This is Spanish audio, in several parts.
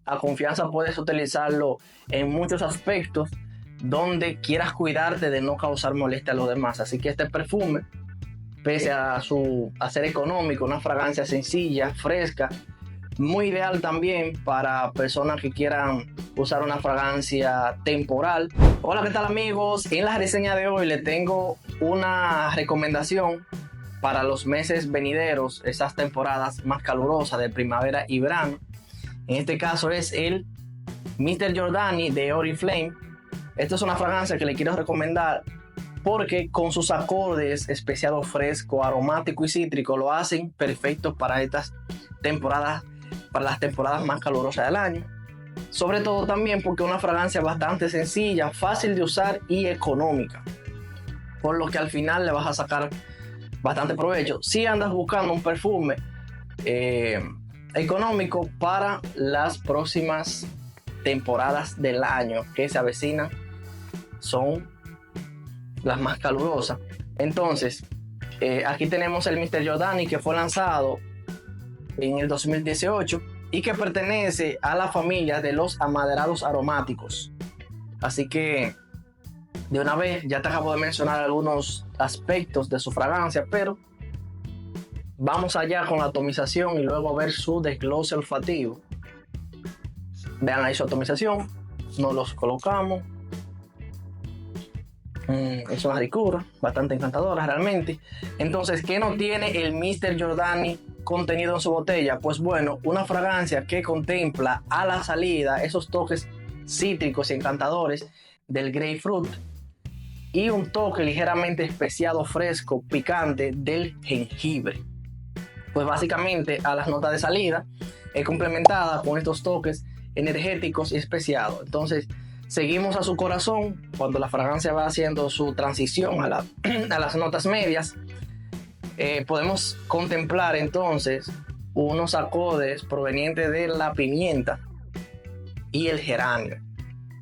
a confianza puedes utilizarlo en muchos aspectos donde quieras cuidarte de no causar molestia a los demás. Así que este perfume, pese a ser económico, una fragancia sencilla, fresca, muy ideal también para personas que quieran usar una fragancia temporal. Hola, ¿qué tal amigos? En la reseña de hoy les tengo una recomendación para los meses venideros, esas temporadas más calurosas de primavera y verano. En este caso es el Mr. Giordani de Oriflame. Esta es una fragancia que le quiero recomendar porque con sus acordes especiado fresco, aromático y cítrico lo hacen perfecto para estas temporadas, para las temporadas más calurosas del año. Sobre todo también porque es una fragancia bastante sencilla, fácil de usar y económica, por lo que al final le vas a sacar bastante provecho si andas buscando un perfume económico para las próximas temporadas del año que se avecinan. Son las más calurosas. Entonces aquí tenemos el Mr. Giordani, que fue lanzado en el 2018 y que pertenece a la familia de los amaderados aromáticos. Así que de una vez ya te acabo de mencionar algunos aspectos de su fragancia, pero vamos allá con la atomización y luego a ver su desglose olfativo. Vean ahí su atomización, nos los colocamos. Es una ricura bastante encantadora realmente. Entonces, ¿qué no tiene el Mr. Giordani contenido en su botella? Pues bueno, una fragancia que contempla a la salida esos toques cítricos y encantadores del grapefruit y un toque ligeramente especiado, fresco, picante del jengibre. Pues básicamente a las notas de salida es complementada con estos toques energéticos y especiados. Entonces seguimos a su corazón cuando la fragancia va haciendo su transición a las notas medias. Podemos contemplar entonces unos acordes provenientes de la pimienta y el geranio.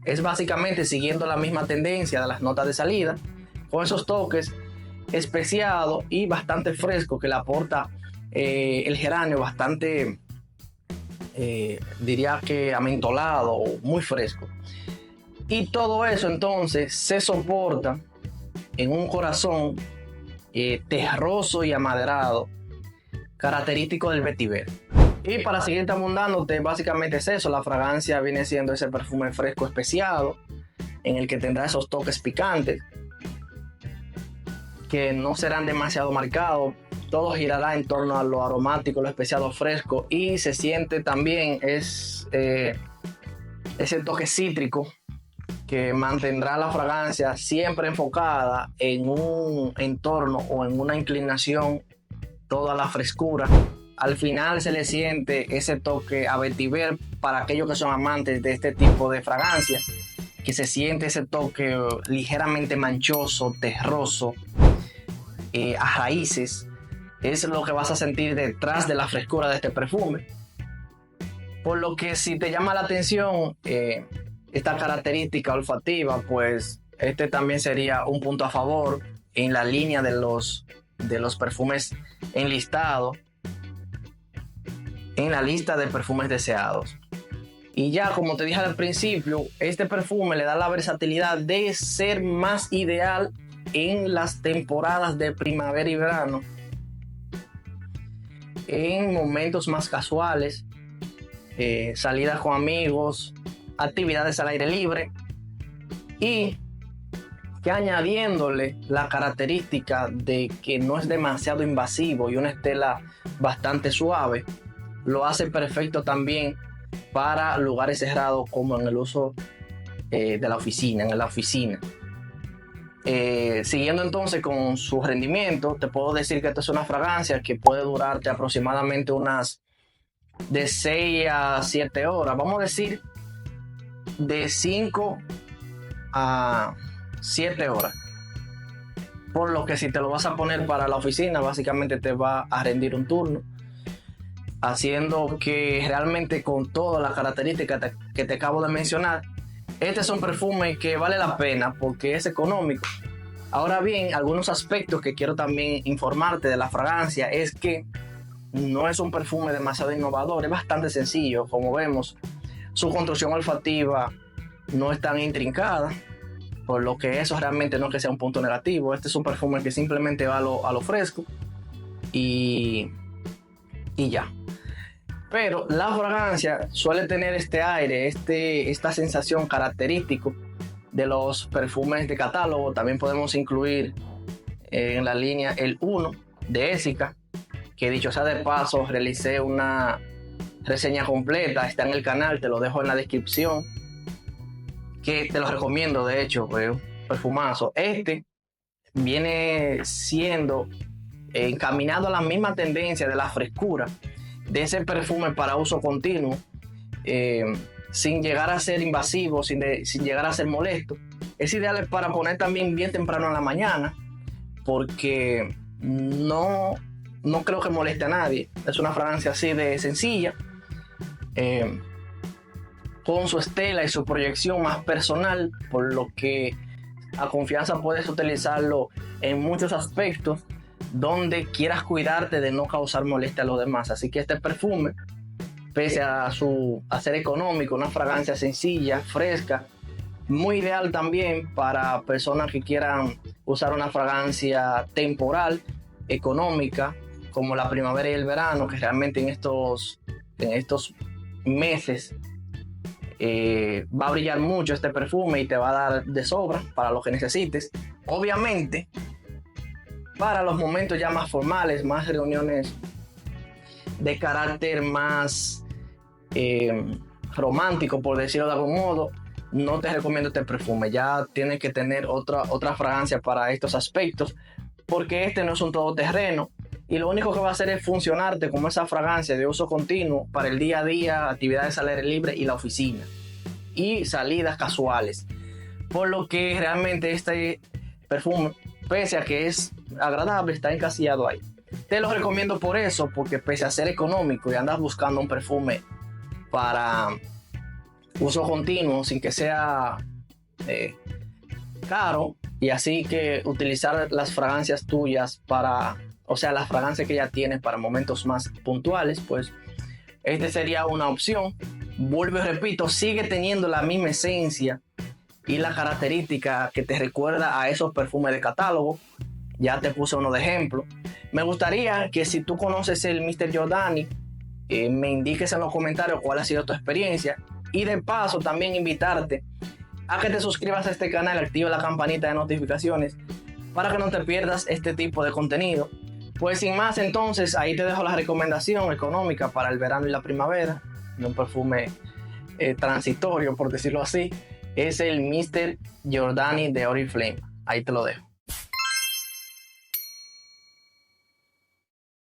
Es básicamente siguiendo la misma tendencia de las notas de salida, con esos toques especiados y bastante fresco que le aporta el geranio, bastante diría que amentolado, muy fresco. Y todo eso entonces se soporta en un corazón terroso y amaderado, característico del vetiver. Y para seguirte abundándote, básicamente es eso. La fragancia viene siendo ese perfume fresco especiado, en el que tendrá esos toques picantes, que no serán demasiado marcados. Todo girará en torno a lo aromático, lo especiado fresco, y se siente también ese toque cítrico que mantendrá la fragancia siempre enfocada en un entorno o en una inclinación, toda la frescura. Al final se le siente ese toque a vetiver para aquellos que son amantes de este tipo de fragancia, que se siente ese toque ligeramente manchoso, terroso, a raíces. Es lo que vas a sentir detrás de la frescura de este perfume. Por lo que si te llama la atención esta característica olfativa, pues este también sería un punto a favor en la línea de los perfumes enlistados en la lista de perfumes deseados. Y ya como te dije al principio, este perfume le da la versatilidad de ser más ideal en las temporadas de primavera y verano, en momentos más casuales, salidas con amigos, actividades al aire libre, y que añadiéndole la característica de que no es demasiado invasivo y una estela bastante suave, lo hace perfecto también para lugares cerrados, como en el uso de la oficina, en la oficina. Siguiendo entonces con su rendimiento, te puedo decir que esta es una fragancia que puede durarte aproximadamente unas de 6 a 7 horas, vamos a decir de 5 a 7 horas, por lo que si te lo vas a poner para la oficina, básicamente te va a rendir un turno, haciendo que realmente con todas las características que te acabo de mencionar, este es un perfume que vale la pena porque es económico. Ahora bien, algunos aspectos que quiero también informarte de la fragancia es que no es un perfume demasiado innovador, es bastante sencillo. Como vemos, Su construcción olfativa no es tan intrincada, por lo que eso realmente no es que sea un punto negativo. Este es un perfume que simplemente va a lo fresco y ya. Pero la fragancia suele tener este aire, esta sensación característico de los perfumes de catálogo. También podemos incluir en la línea el 1 de Essica, que dicho sea de paso, realicé una reseña completa, está en el canal, te lo dejo en la descripción, que te lo recomiendo, de hecho, un perfumazo. Este viene siendo encaminado a la misma tendencia de la frescura, de ese perfume para uso continuo, sin llegar a ser invasivo, sin llegar a ser molesto. Es ideal para poner también bien temprano en la mañana, porque no creo que moleste a nadie. Es una fragancia así de sencilla, con su estela y su proyección más personal, por lo que a confianza puedes utilizarlo en muchos aspectos donde quieras cuidarte de no causar molestia a los demás. Así que este perfume, pese a ser económico, una fragancia sencilla, fresca, muy ideal también para personas que quieran usar una fragancia temporal, económica, como la primavera y el verano, que realmente en estos meses va a brillar mucho este perfume y te va a dar de sobra para lo que necesites. Obviamente, para los momentos ya más formales, más reuniones de carácter más romántico, por decirlo de algún modo, no te recomiendo este perfume. Ya tienes que tener otra fragancia para estos aspectos, porque este no es un todoterreno y lo único que va a hacer es funcionarte como esa fragancia de uso continuo para el día a día, actividades al aire libre y la oficina y salidas casuales. Por lo que realmente este perfume, pese a que es agradable, está encasillado ahí. Te lo recomiendo por eso, porque pese a ser económico y andas buscando un perfume para uso continuo sin que sea caro, y así que utilizar las fragancias tuyas las fragancias que ya tienes para momentos más puntuales, pues este sería una opción. Vuelvo y repito, sigue teniendo la misma esencia y la característica que te recuerda a esos perfumes de catálogo. Ya te puse uno de ejemplo. Me gustaría que si tú conoces el Mr. Giordani, me indiques en los comentarios cuál ha sido tu experiencia, y de paso también invitarte a que te suscribas a este canal, activa la campanita de notificaciones para que no te pierdas este tipo de contenido. Pues sin más, entonces ahí te dejo la recomendación económica para el verano y la primavera de un perfume transitorio, por decirlo así. Es el Mr. Giordani de Oriflame. Ahí te lo dejo.